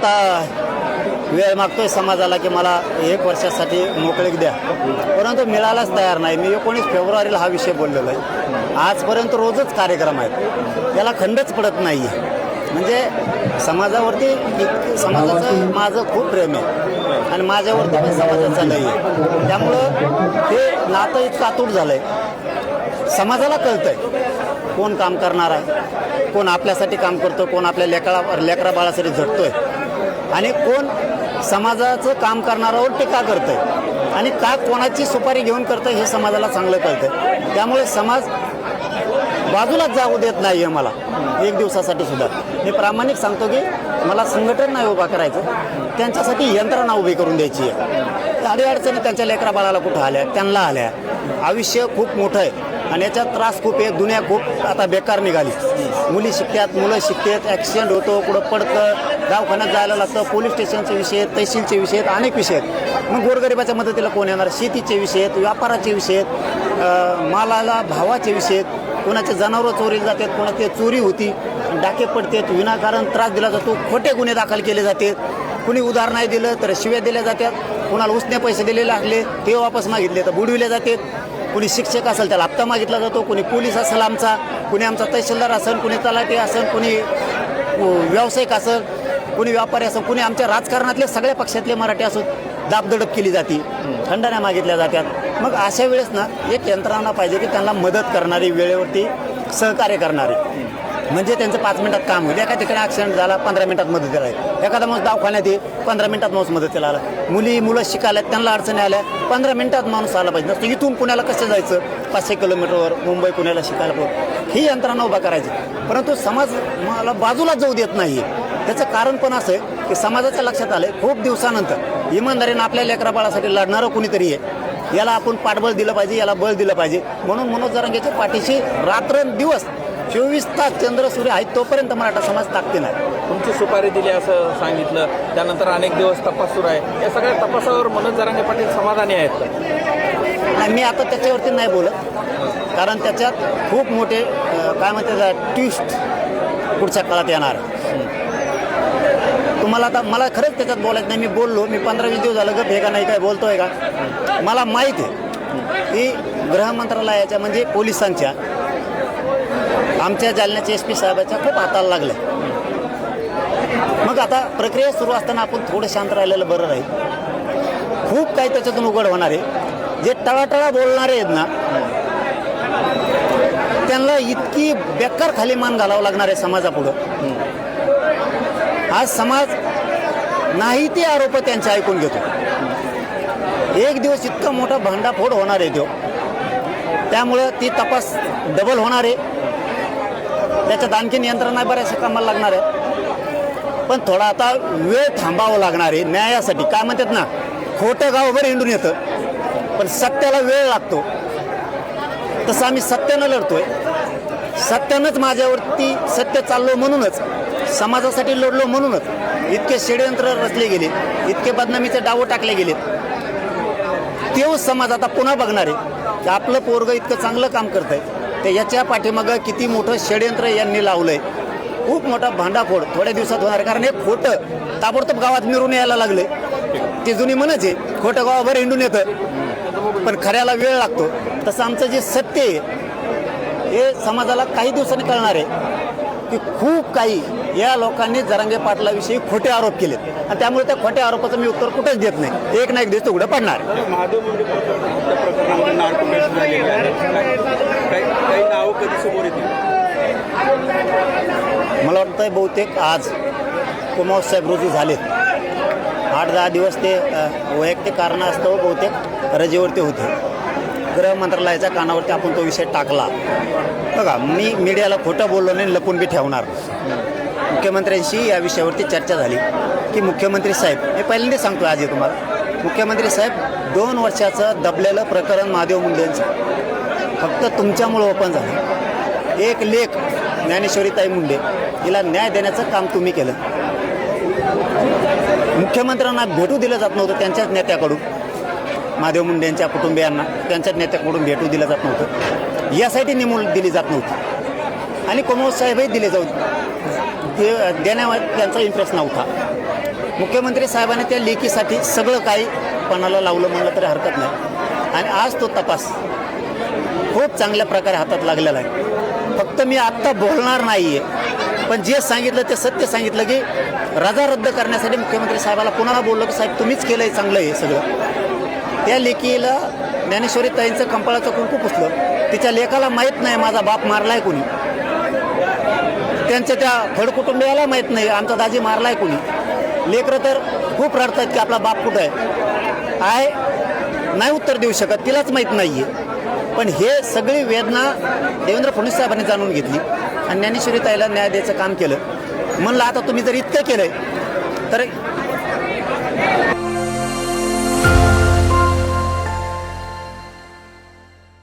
आता वेळ मागतोय समाजाला की मला 1 वर्षासाठी मोकळीक द्या, परंतु मिळायलाच तयार नाही. मी 19 फेब्रुवारीला हा विषय बोललेलो आहे. आजपर्यंत रोजच कार्यक्रम आहेत, त्याला खंडच पडत नाही आहे. म्हणजे समाजावरती समाजाचं माझं खूप प्रेम आहे आणि माझ्यावरती पण समाजाचं नाही आहे. त्यामुळं हे नातं इतकं अतूट झालं आहे. समाजाला कळतं आहे कोण काम करणार आहे, कोण आपल्यासाठी काम करतो, कोण आपल्या लेकरा बाळासाठी झटतोय आणि कोण समाजाचं काम करणाऱ्यावर टीका करतंय आणि का कोणाची सुपारी घेऊन करतंय हे समाजाला चांगलं कळतंय. त्यामुळे समाज बाजूलाच जाऊ देत नाही आहे मला 1 दिवसासाठी सुद्धा. मी प्रामाणिक सांगतो की मला संघटन नाही उभा करायचं, त्यांच्यासाठी यंत्रणा उभी करून द्यायची आहे. अडीअडचणी त्यांच्या लेकरा बाळाला कुठं आल्या, त्यांना आल्या. आयुष्य खूप मोठं आहे आणि याच्यात त्रास खूप आहे. दुनिया खूप आता बेकार निघाली. मुली शिकतात, मुलं शिकतात, ॲक्सिडेंट होतो, कुठं पडतं, दवाखान्यात जायला लागतं, पोलीस स्टेशनचे विषय आहेत, तहसीलचे विषय आहेत, अनेक विषय आहेत. मग गोरगरिबाच्या मदतीला कोण येणार? शेतीचे विषय आहेत, व्यापाराचे विषय आहेत, मालाला भावाचे विषय आहेत. कोणाचे जनावरं चोरीला जातात, कोणाचे चोरी होती, डाके पडतात, विनाकारण त्रास दिला जातो, खोटे गुन्हे दाखल केले जातात. कुणी उधार नाही दिलं तर शिव्या दिल्या जातात, कुणाला उसने पैसे दिलेले असले ते वापस मागितले तर बुडविले जातात. कुणी शिक्षक असेल त्याला हप्ता मागितला जातो, कुणी पोलीस असेल आमचा, कुणी आमचा तहसीलदार असेल, कुणी तलाठी असेल, कुणी व्यावसायिक असेल, कुणी व्यापारी असेल, कुणी आमच्या राजकारणातले सगळ्या पक्षातले मराठी असून दाबदडप केली जाते, खंडण्या मागितल्या जातात. मग अशा वेळेस ना एक यंत्रणा पाहिजे की त्यांना मदत करणारी, वेळेवरती सहकार्य करणारी, म्हणजे त्यांचं 5 मिनिटात काम होईल. एका ठिकाणी ॲक्सिडेंट झाला 15 मिनिटात मदतीला आहे, एखादा माणूस दवाखान्यात ये 15 मिनिटात माणूस मदतीला आला. मुलं शिकायला त्यांना अडचणी आल्या 15 मिनिटात माणूस आला पाहिजे. नसतं इथून पुण्याला कसं जायचं 500 किलोमीटरवर, मुंबई पुण्याला शिकायला पाहिजे. ही यंत्रणा उभा करायची, परंतु समाज मला बाजूला जाऊ देत नाही. त्याचं कारण पण असं आहे की समाजाच्या लक्षात आलं खूप दिवसानंतर इमानदारीनं आपल्या लेकरा बाळासाठी लढणारं कुणीतरी आहे, याला आपण पाठबळ दिलं पाहिजे, याला बळ दिलं पाहिजे. म्हणून मनोज जरांगेच्या पाठीशी रात्रंदिवस 24 तास चंद्र सूर्य आहेत तोपर्यंत मराठा समाज ताकते नाही. तुमची सुपारी दिली असं सांगितलं, त्यानंतर अनेक दिवस तपास सुरू आहे. या सगळ्या तपासावर मनोज जरांगे पाटील समाधानी आहेत का? नाही, मी आता त्याच्यावरती नाही बोलत, कारण त्याच्यात खूप मोठे काय म्हणतात ट्विस्ट पुढच्या काळात येणार. तुम्हाला आता मला खरंच त्याच्यात बोलायचं नाही. मी बोललो, मी 15-20 दिवस झालं गप हे का नाही काय बोलतोय का. मला माहीत आहे की गृह मंत्रालयाच्या म्हणजे पोलिसांच्या आमच्या जालन्याच्या SP साहेबाच्या खूप हाताला लागलं. मग आता प्रक्रिया सुरू असताना आपण थोडं शांत राहिलेलं बरं राहील. खूप काही त्याच्यातून उघड होणार आहे. जे टळाटळा बोलणारे आहेत ना त्यांना इतकी बेकार खाली मान घालावं लागणार आहे समाजापुढं. आज समाज नाही ते आरोप त्यांचे ऐकून घेतो. एक दिवस इतका मोठा भांडाफोड होणार आहे तो, त्यामुळं ती तपास डबल होणार आहे. त्याच्यात आणखीन यंत्रणा बऱ्याचशा कामाला लागणार आहे, पण थोडा आता वेळ थांबावं लागणार आहे न्यायासाठी. काय म्हणतात ना, खोटं गावभर हिंडून येतं पण सत्याला वेळ लागतो. तसं आम्ही सत्यानं लढतोय. सत्यानंच माझ्यावरती सत्य चाललो, म्हणूनच समाजासाठी लढलो, म्हणूनच इतके षड्यंत्र रचले गेले, इतके बदनामीचे डाव टाकले गेले. तेच समाज आता पुन्हा बघणार आहे की आपलं पोरगं इतकं चांगलं काम करत आहे, तर याच्या पाठीमागं किती मोठं षड्यंत्र यांनी लावलंय. खूप मोठा भांडाफोड थोड्या दिवसात होणार, कारण हे खोटं ताबडतोब गावात मिरून यायला लागले. ती जुनी म्हणच आहे, खोटं गावाभर हिंडून येतं पण खऱ्याला वेळ लागतो. तसं आमचं जे सत्य आहे हे समाजाला काही दिवसांनी कळणार आहे की खूप काही या लोकांनी जरांगे पाटलाविषयी खोटे आरोप केलेत आणि त्यामुळे त्या खोट्या आरोपाचं मी उत्तर कुठंच देत नाही. एक ना एक दिवस उघडं पडणार. मला वाटतं बहुतेक आज कुमार साहेब रुजू झालेत. 8-10 दिवस ते वैयक्तिक कारणास्तव बहुतेक रजेवरती होते. गृह मंत्रालयाच्या कानावरती आपण तो विषय टाकला. बघा, मी मीडियाला खोटं बोललो नाही, लपून बी ठेवणार. मुख्यमंत्र्यांशी या विषयावरती चर्चा झाली की मुख्यमंत्री साहेब, मी पहिल्यांदा सांगतो आज तुम्हाला, मुख्यमंत्री साहेब 2 वर्षाचं दबलेलं प्रकरण महादेव मुंडेंचं फक्त तुमच्यामुळं ओपन झालं. एक लेख ज्ञानेश्वरीताई मुंडे हिला न्याय देण्याचं काम तुम्ही केलं. मुख्यमंत्र्यांना भेटू दिलं जात नव्हतं त्यांच्याच नेत्याकडून, महादेव मुंडे यांच्या कुटुंबियांना त्यांच्याच नेत्याकडून भेटू दिलं जात नव्हतं. यासाठी नेमून दिली जात नव्हती आणि कुमार साहेबही दिले जाऊ देण्यावर त्यांचा इंटरेस्ट नव्हता. मुख्यमंत्री साहेबांनी त्या लेखीसाठी सगळं काही पणाला लावलं म्हणलं तरी हरकत नाही आणि आज तो तपास खूप चांगल्या प्रकारे हातात लागलेला आहे. फक्त मी आत्ता बोलणार नाही आहे, पण जे सांगितलं ते सत्य सांगितलं की रजा रद्द करण्यासाठी मुख्यमंत्री साहेबाला पुन्हा बोललो की साहेब तुम्हीच केलं आहे, चांगलं आहे सगळं. त्या लेकीला ज्ञानेश्वरी ताईंचं कंपाळाचं कुंकू पुसलं. तिच्या लेकाला माहीत नाही माझा बाप मारलाय कोणी, त्यांच्या त्या फड कुटुंबियाला माहीत नाही आमचा दाजी मारलाय कोणी. लेकरं तर खूप रडतात की आपला बाप कुठं आहे नाही उत्तर देऊ शकत, तिलाच माहीत नाही आहे. पण हे सगळी वेदना देवेंद्र फडणवीस साहेबांनी जाणून घेतली आणि ज्ञानेश्वरी ताईला न्याय द्यायचं काम केलं. म्हणलं आता तुम्ही जर इतकं केलं तर